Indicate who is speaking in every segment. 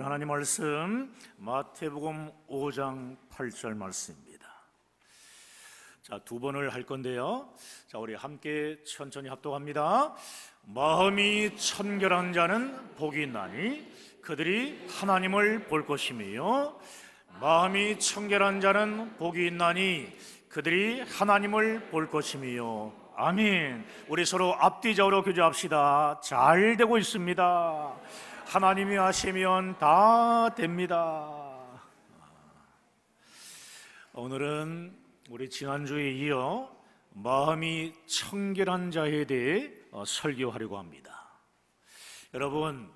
Speaker 1: 하나님 말씀 마태복음 5장 8절 말씀입니다. 자, 두 번을 할 건데요. 자, 우리 함께 천천히 합독합니다. 마음이 청결한 자는 복이 있나니 그들이 하나님을 볼 것이며, 마음이 청결한 자는 복이 있나니 그들이 하나님을 볼 것이며. 아멘. 우리 서로 앞뒤적으로 교제합시다. 잘 되고 있습니다. 하나님이 하시면 다 됩니다. 오늘은 우리 지난주에 이어 마음이 청결한 자에 대해 설교하려고 합니다. 여러분,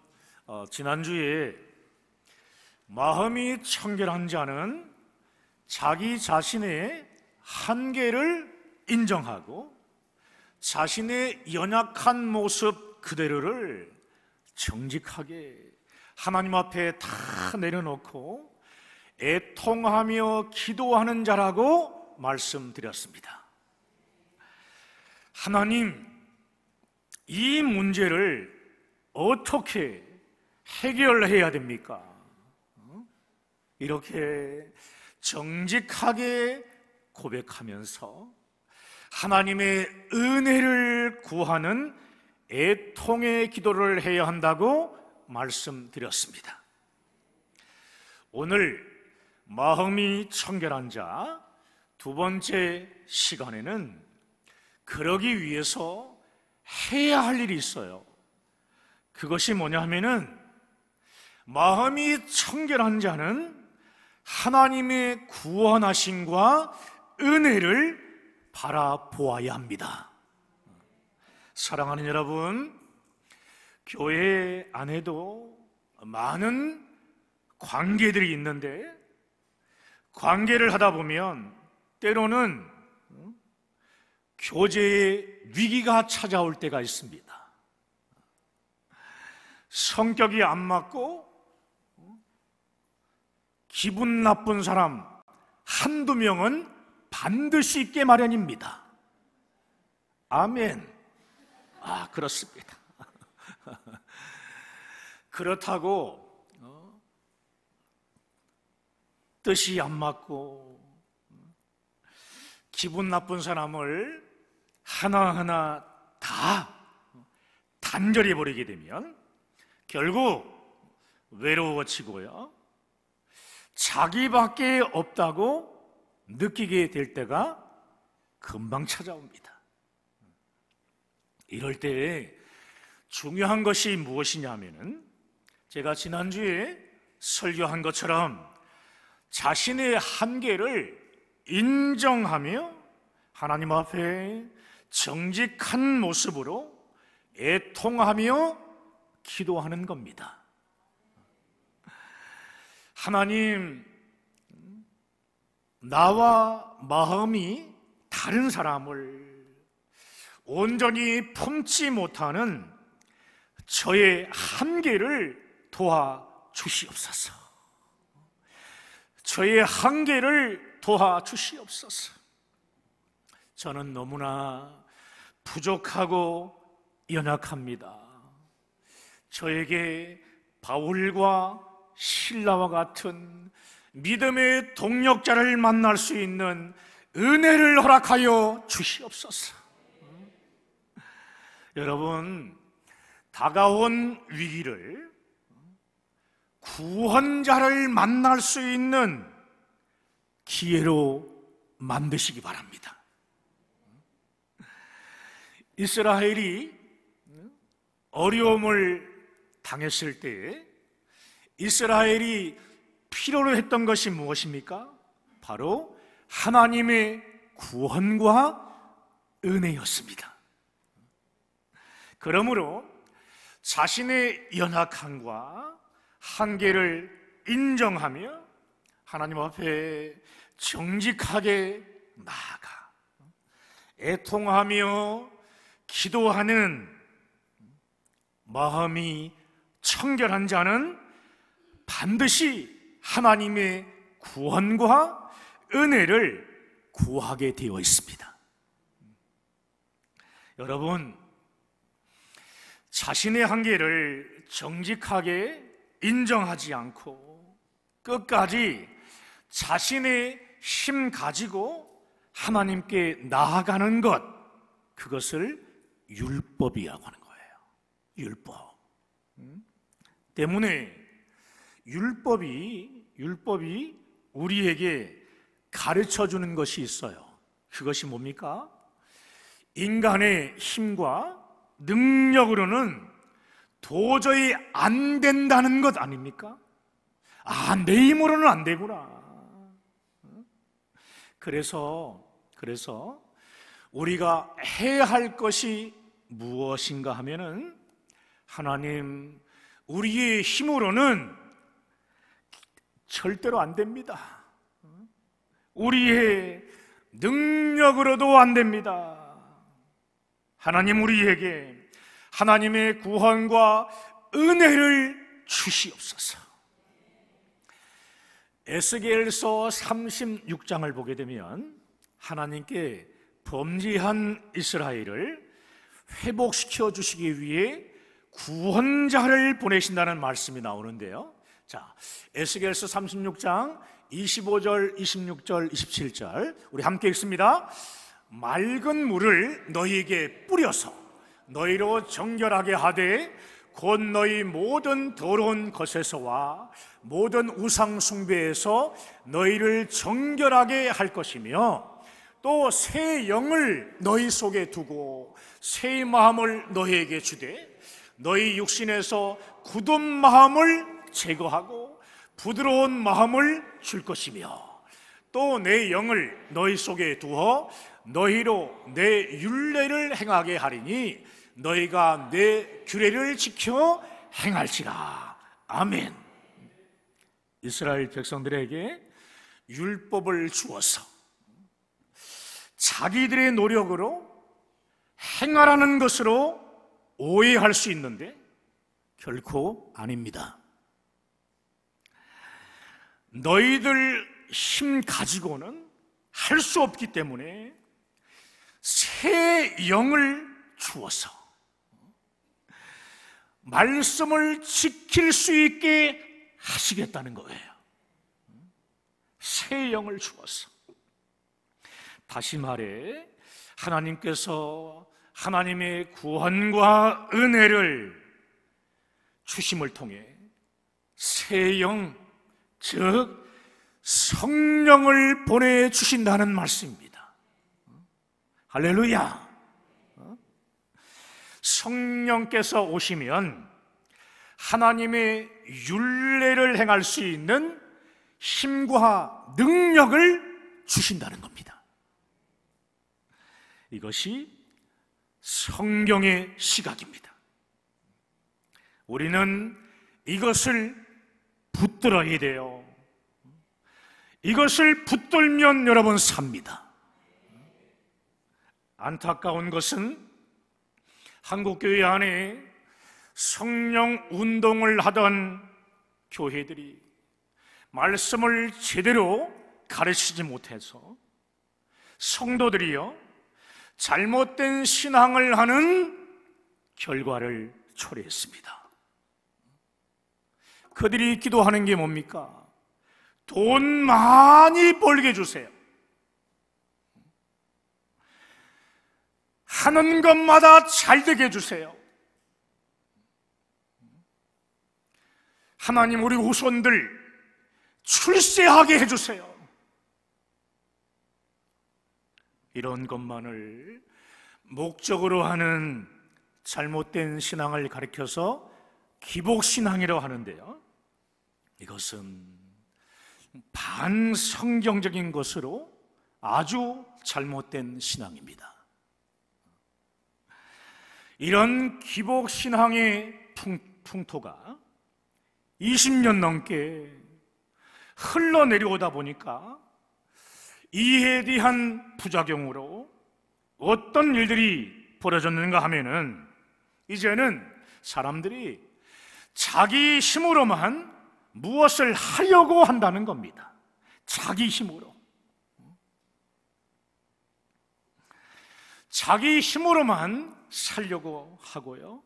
Speaker 1: 지난주에 마음이 청결한 자는 자기 자신의 한계를 인정하고 자신의 연약한 모습 그대로를 정직하게 하나님 앞에 다 내려놓고 애통하며 기도하는 자라고 말씀드렸습니다. 하나님, 이 문제를 어떻게 해결해야 됩니까? 이렇게 정직하게 고백하면서 하나님의 은혜를 구하는 애통의 기도를 해야 한다고 말씀드렸습니다. 오늘 마음이 청결한 자 두 번째 시간에는 그러기 위해서 해야 할 일이 있어요. 그것이 뭐냐 하면은, 마음이 청결한 자는 하나님의 구원하심과 은혜를 바라보아야 합니다. 사랑하는 여러분, 교회 안에도 많은 관계들이 있는데, 관계를 하다 보면 때로는 교제의 위기가 찾아올 때가 있습니다. 성격이 안 맞고 기분 나쁜 사람 한두 명은 반드시 있게 마련입니다. 아멘. 그렇습니다. 그렇다고 뜻이 안 맞고 기분 나쁜 사람을 하나하나 다 단절해 버리게 되면 결국 외로워지고요, 자기밖에 없다고 느끼게 될 때가 금방 찾아옵니다. 이럴 때 중요한 것이 무엇이냐면은, 제가 지난주에 설교한 것처럼 자신의 한계를 인정하며 하나님 앞에 정직한 모습으로 애통하며 기도하는 겁니다. 하나님, 나와 마음이 다른 사람을 온전히 품지 못하는 저의 한계를 도와주시옵소서. 저의 한계를 도와주시옵소서. 저는 너무나 부족하고 연약합니다. 저에게 바울과 실라와 같은 믿음의 동력자를 만날 수 있는 은혜를 허락하여 주시옵소서. 여러분, 다가온 위기를 구원자를 만날 수 있는 기회로 만드시기 바랍니다. 이스라엘이 어려움을 당했을 때 이스라엘이 필요로 했던 것이 무엇입니까? 바로 하나님의 구원과 은혜였습니다. 그러므로 자신의 연약함과 한계를 인정하며 하나님 앞에 정직하게 나아가 애통하며 기도하는 마음이 청결한 자는 반드시 하나님의 구원과 은혜를 구하게 되어 있습니다. 여러분, 자신의 한계를 정직하게 인정하지 않고 끝까지 자신의 힘 가지고 하나님께 나아가는 것, 그것을 율법이라고 하는 거예요. 율법. 때문에 율법이 우리에게 가르쳐 주는 것이 있어요. 그것이 뭡니까? 인간의 힘과 능력으로는 도저히 안 된다는 것 아닙니까? 내 힘으로는 안 되구나. 그래서 우리가 해야 할 것이 무엇인가 하면은, 하나님, 우리의 힘으로는 절대로 안 됩니다. 우리의 능력으로도 안 됩니다. 하나님, 우리에게 하나님의 구원과 은혜를 주시옵소서. 에스겔서 36장을 보게 되면 하나님께 범죄한 이스라엘을 회복시켜 주시기 위해 구원자를 보내신다는 말씀이 나오는데요. 자, 에스겔서 36장 25절, 26절, 27절 우리 함께 읽습니다. 맑은 물을 너희에게 뿌려서 너희로 정결하게 하되 곧 너희 모든 더러운 것에서와 모든 우상 숭배에서 너희를 정결하게 할 것이며, 또 새 영을 너희 속에 두고 새 마음을 너희에게 주되 너희 육신에서 굳은 마음을 제거하고 부드러운 마음을 줄 것이며, 또 내 영을 너희 속에 두어 너희로 내 율례를 행하게 하리니 너희가 내 규례를 지켜 행할지라. 아멘. 이스라엘 백성들에게 율법을 주어서 자기들의 노력으로 행하라는 것으로 오해할 수 있는데 결코 아닙니다. 너희들 힘 가지고는 할 수 없기 때문에 새 영을 주어서 말씀을 지킬 수 있게 하시겠다는 거예요. 새 영을 주어서. 다시 말해, 하나님께서 하나님의 구원과 은혜를 주심을 통해 새 영, 즉 성령을 보내주신다는 말씀입니다. 할렐루야. 성령께서 오시면 하나님의 율례를 행할 수 있는 힘과 능력을 주신다는 겁니다. 이것이 성경의 시각입니다. 우리는 이것을 붙들어야 돼요. 이것을 붙들면 여러분 삽니다. 안타까운 것은 한국교회 안에 성령 운동을 하던 교회들이 말씀을 제대로 가르치지 못해서 성도들이요 잘못된 신앙을 하는 결과를 초래했습니다. 그들이 기도하는 게 뭡니까? 돈 많이 벌게 해주세요. 하는 것마다 잘 되게 해주세요. 하나님, 우리 후손들 출세하게 해주세요. 이런 것만을 목적으로 하는 잘못된 신앙을 가리켜서 기복신앙이라고 하는데요, 이것은 반성경적인 것으로 아주 잘못된 신앙입니다. 이런 기복신앙의 풍토가 20년 넘게 흘러내려오다 보니까 이에 대한 부작용으로 어떤 일들이 벌어졌는가 하면은, 이제는 사람들이 자기 힘으로만 무엇을 하려고 한다는 겁니다. 자기 힘으로. 자기 힘으로만 살려고 하고요,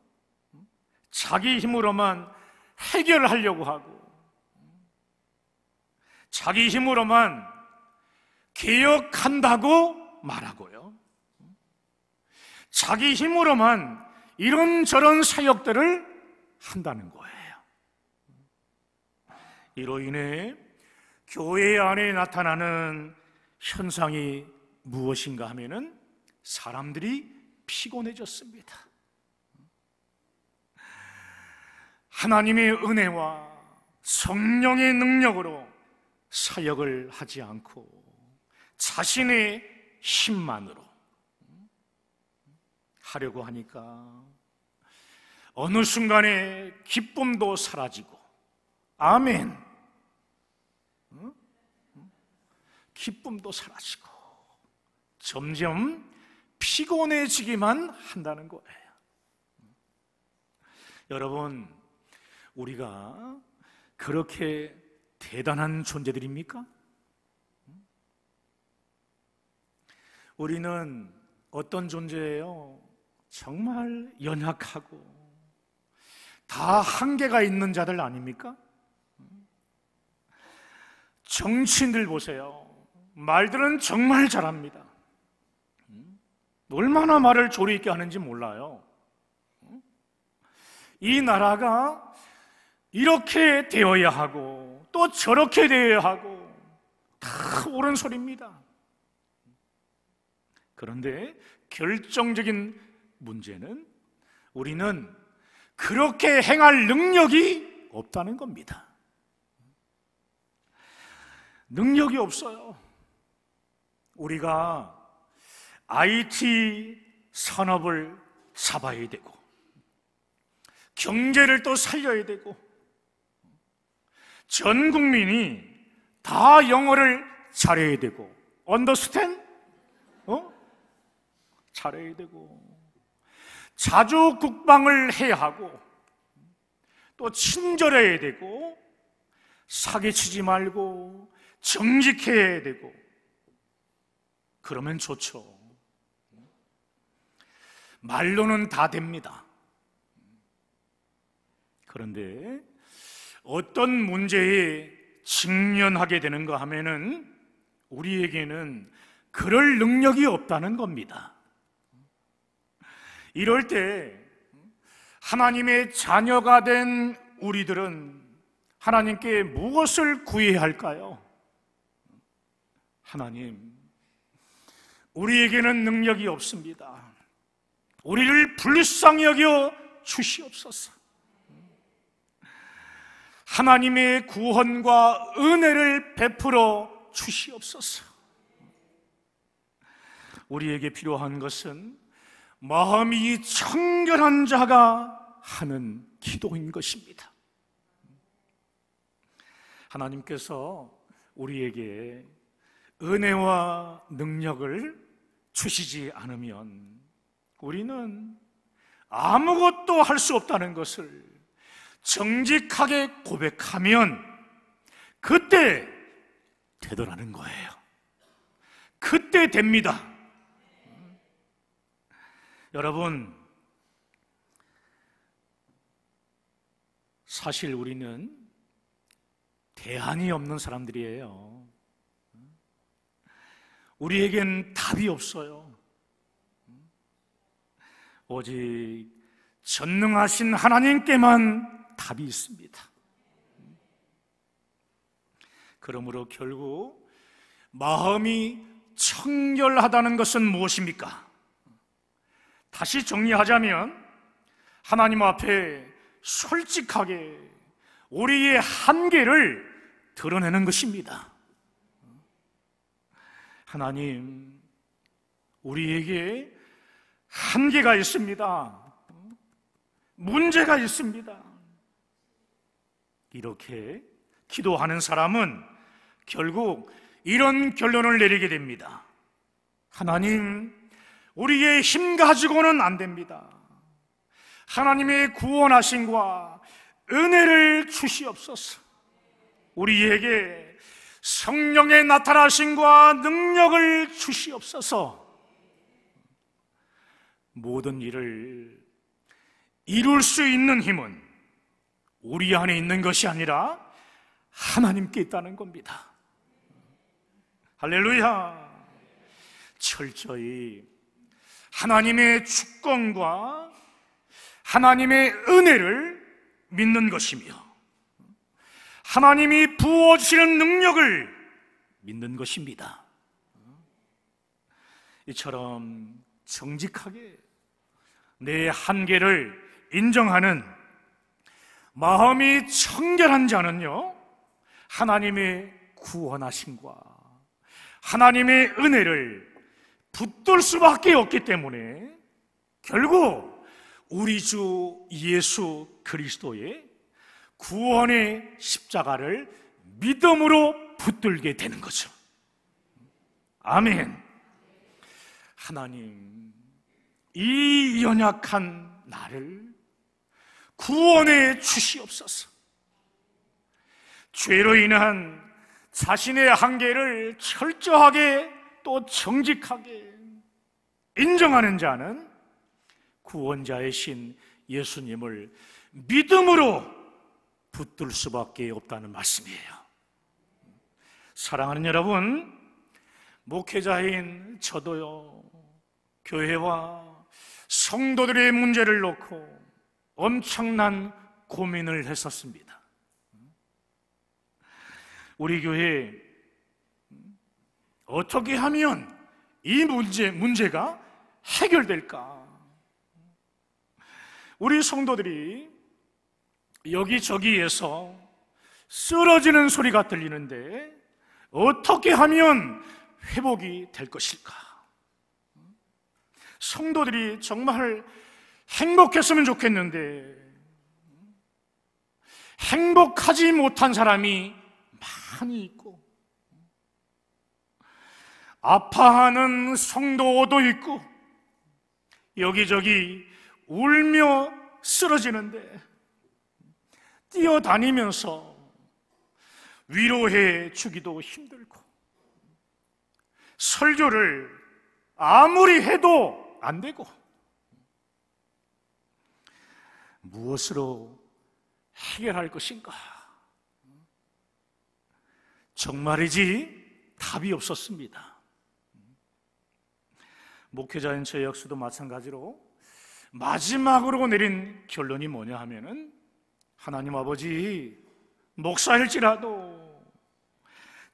Speaker 1: 자기 힘으로만 해결하려고 하고, 자기 힘으로만 개혁한다고 말하고요, 자기 힘으로만 이런저런 사역들을 한다는 거예요. 이로 인해 교회 안에 나타나는 현상이 무엇인가 하면은 사람들이 피곤해졌습니다. 하나님의 은혜와 성령의 능력으로 사역을 하지 않고 자신의 힘만으로 하려고 하니까 어느 순간에 기쁨도 사라지고, 아멘, 기쁨도 사라지고 점점 피곤해지기만 한다는 거예요. 여러분, 우리가 그렇게 대단한 존재들입니까? 우리는 어떤 존재예요? 정말 연약하고 다 한계가 있는 자들 아닙니까? 정치인들 보세요. 말들은 정말 잘합니다. 얼마나 말을 조리 있게 하는지 몰라요. 이 나라가 이렇게 되어야 하고 또 저렇게 되어야 하고 다 옳은 소리입니다. 그런데 결정적인 문제는 우리는 그렇게 행할 능력이 없다는 겁니다. 능력이 없어요. 우리가 IT 산업을 잡아야 되고, 경제를 또 살려야 되고, 전 국민이 다 영어를 잘해야 되고, understand? 잘해야 되고, 자주 국방을 해야 하고, 또 친절해야 되고, 사기치지 말고 정직해야 되고, 그러면 좋죠. 말로는 다 됩니다. 그런데 어떤 문제에 직면하게 되는가 하면은 우리에게는 그럴 능력이 없다는 겁니다. 이럴 때 하나님의 자녀가 된 우리들은 하나님께 무엇을 구해야 할까요? 하나님, 우리에게는 능력이 없습니다. 우리를 불쌍히 여겨 주시옵소서. 하나님의 구원과 은혜를 베풀어 주시옵소서. 우리에게 필요한 것은 마음이 청결한 자가 하는 기도인 것입니다. 하나님께서 우리에게 은혜와 능력을 주시지 않으면 우리는 아무것도 할 수 없다는 것을 정직하게 고백하면 그때 되더라는 거예요. 그때 됩니다. 여러분, 사실 우리는 대안이 없는 사람들이에요. 우리에겐 답이 없어요. 오직 전능하신 하나님께만 답이 있습니다. 그러므로 결국 마음이 청결하다는 것은 무엇입니까? 다시 정리하자면 하나님 앞에 솔직하게 우리의 한계를 드러내는 것입니다. 하나님, 우리에게 한계가 있습니다. 문제가 있습니다. 이렇게 기도하는 사람은 결국 이런 결론을 내리게 됩니다. 하나님, 우리의 힘 가지고는 안 됩니다. 하나님의 구원하심과 은혜를 주시옵소서. 우리에게 성령의 나타나심과 능력을 주시옵소서. 모든 일을 이룰 수 있는 힘은 우리 안에 있는 것이 아니라 하나님께 있다는 겁니다. 할렐루야. 철저히 하나님의 주권과 하나님의 은혜를 믿는 것이며 하나님이 부어주시는 능력을 믿는 것입니다. 이처럼 정직하게 내 한계를 인정하는 마음이 청결한 자는요, 하나님의 구원하심과 하나님의 은혜를 붙들 수밖에 없기 때문에 결국 우리 주 예수 그리스도의 구원의 십자가를 믿음으로 붙들게 되는 거죠. 아멘. 하나님, 이 연약한 나를 구원해 주시옵소서. 죄로 인한 자신의 한계를 철저하게 또 정직하게 인정하는 자는 구원자의 신 예수님을 믿음으로 붙들 수밖에 없다는 말씀이에요. 사랑하는 여러분, 목회자인 저도요, 교회와 성도들의 문제를 놓고 엄청난 고민을 했었습니다. 우리 교회 어떻게 하면 이 문제가 해결될까? 우리 성도들이 여기저기에서 쓰러지는 소리가 들리는데 어떻게 하면 회복이 될 것일까? 성도들이 정말 행복했으면 좋겠는데 행복하지 못한 사람이 많이 있고 아파하는 성도도 있고 여기저기 울며 쓰러지는데 뛰어다니면서 위로해 주기도 힘들고 설교를 아무리 해도 안 되고 무엇으로 해결할 것인가? 정말이지 답이 없었습니다. 목회자인 저 역시도 마찬가지로 마지막으로 내린 결론이 뭐냐 하면은 하나님 아버지, 목사일지라도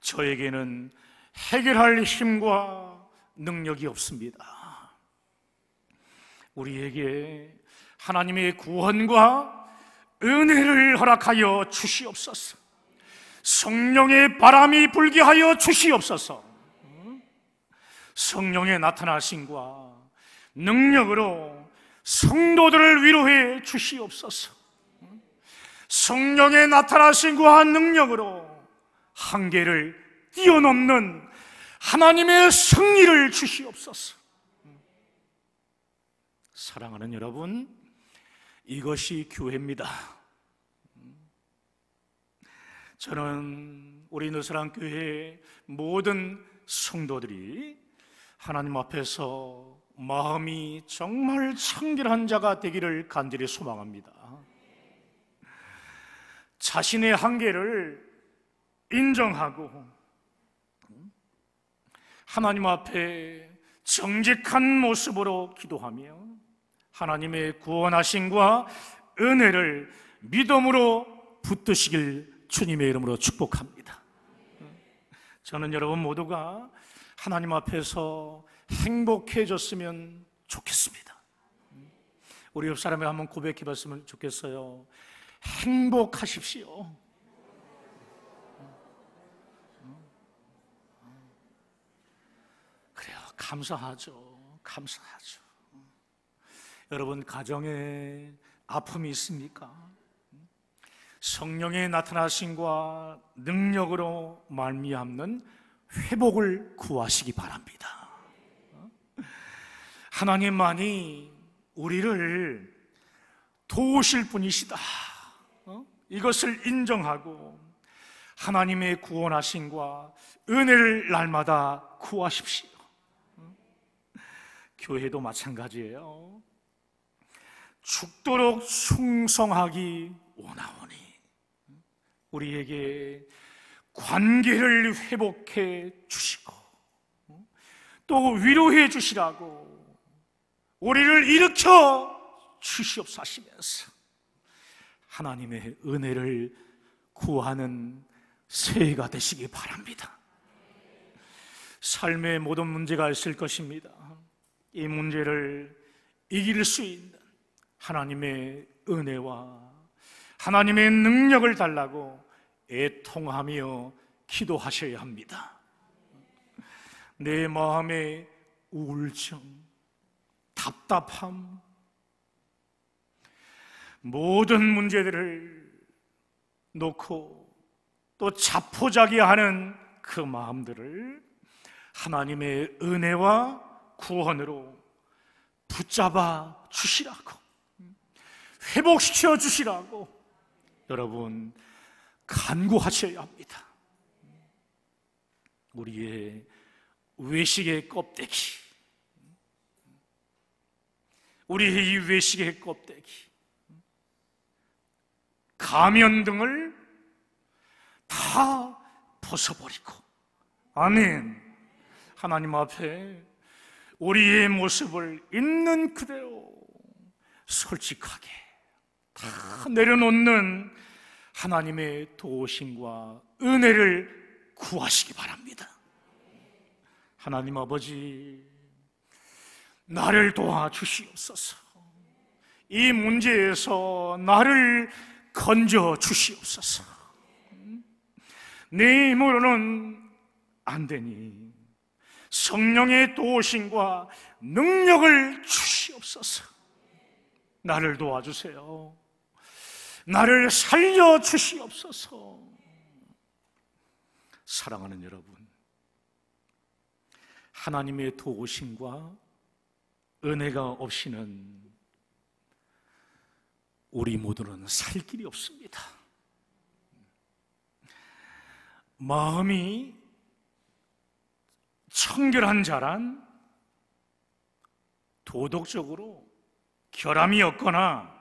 Speaker 1: 저에게는 해결할 힘과 능력이 없습니다. 우리에게 하나님의 구원과 은혜를 허락하여 주시옵소서. 성령의 바람이 불게 하여 주시옵소서. 성령의 나타나심과 능력으로 성도들을 위로해 주시옵소서. 성령의 나타나심과 능력으로 한계를 뛰어넘는 하나님의 승리를 주시옵소서. 사랑하는 여러분, 이것이 교회입니다. 저는 우리 느사랑교회의 모든 성도들이 하나님 앞에서 마음이 정말 청결한 자가 되기를 간절히 소망합니다. 자신의 한계를 인정하고 하나님 앞에 정직한 모습으로 기도하며 하나님의 구원하심과 은혜를 믿음으로 붙드시길 주님의 이름으로 축복합니다. 저는 여러분 모두가 하나님 앞에서 행복해졌으면 좋겠습니다. 우리 옆 사람에게 한번 고백해 봤으면 좋겠어요. 행복하십시오. 그래요. 감사하죠. 감사하죠. 여러분 가정에 아픔이 있습니까? 성령의 나타나심과 능력으로 말미암는 회복을 구하시기 바랍니다. 하나님만이 우리를 도우실 분이시다. 이것을 인정하고 하나님의 구원하심과 은혜를 날마다 구하십시오. 교회도 마찬가지예요. 죽도록 충성하기 원하오니 우리에게 관계를 회복해 주시고 또 위로해 주시라고 우리를 일으켜 주시옵소서 하시면서 하나님의 은혜를 구하는 새해가 되시기 바랍니다. 삶의 모든 문제가 있을 것입니다. 이 문제를 이길 수 있는 하나님의 은혜와 하나님의 능력을 달라고 애통하며 기도하셔야 합니다. 내 마음의 우울증, 답답함, 모든 문제들을 놓고 또 자포자기하는 그 마음들을 하나님의 은혜와 구원으로 붙잡아 주시라고, 회복시켜 주시라고 여러분 간구하셔야 합니다. 우리의 외식의 껍데기, 우리의 이 외식의 껍데기, 가면 등을 다 벗어버리고, 아멘, 하나님 앞에 우리의 모습을 있는 그대로 솔직하게 다 내려놓는 하나님의 도우심과 은혜를 구하시기 바랍니다. 하나님 아버지, 나를 도와주시옵소서. 이 문제에서 나를 건져 주시옵소서. 내 힘으로는 안 되니 성령의 도우심과 능력을 주시옵소서. 나를 도와주세요. 나를 살려 주시옵소서. 사랑하는 여러분, 하나님의 도우심과 은혜가 없이는 우리 모두는 살 길이 없습니다. 마음이 청결한 자란 도덕적으로 결함이 없거나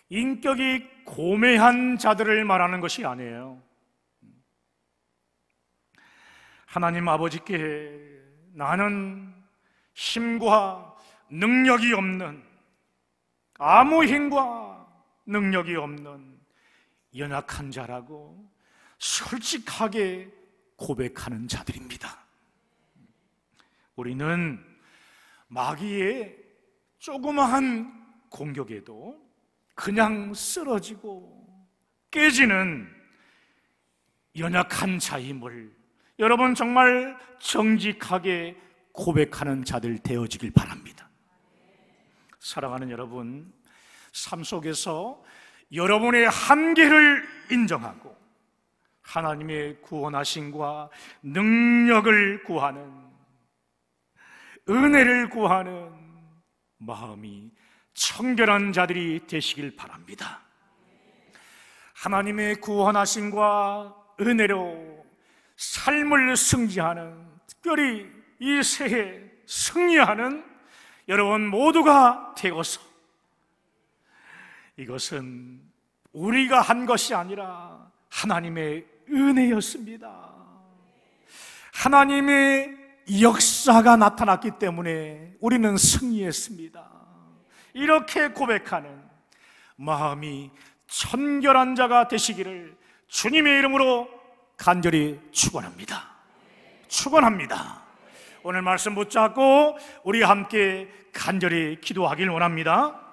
Speaker 1: 인격이 고매한 자들을 말하는 것이 아니에요. 하나님 아버지께 나는 힘과 능력이 없는, 아무 힘과 능력이 없는 연약한 자라고 솔직하게 고백하는 자들입니다. 우리는 마귀의 조그마한 공격에도 그냥 쓰러지고 깨지는 연약한 자임을 여러분 정말 정직하게 고백하는 자들 되어지길 바랍니다. 사랑하는 여러분, 삶 속에서 여러분의 한계를 인정하고 하나님의 구원하심과 능력을 구하는, 은혜를 구하는 마음이 청결한 자들이 되시길 바랍니다. 하나님의 구원하심과 은혜로 삶을 승리하는, 특별히 이 새해 승리하는 여러분 모두가 되어서, 이것은 우리가 한 것이 아니라 하나님의 은혜였습니다. 하나님의 역사가 나타났기 때문에 우리는 승리했습니다. 이렇게 고백하는 마음이 청결한 자가 되시기를 주님의 이름으로 간절히 축원합니다. 축원합니다. 오늘 말씀 붙잡고 우리 함께 간절히 기도하길 원합니다.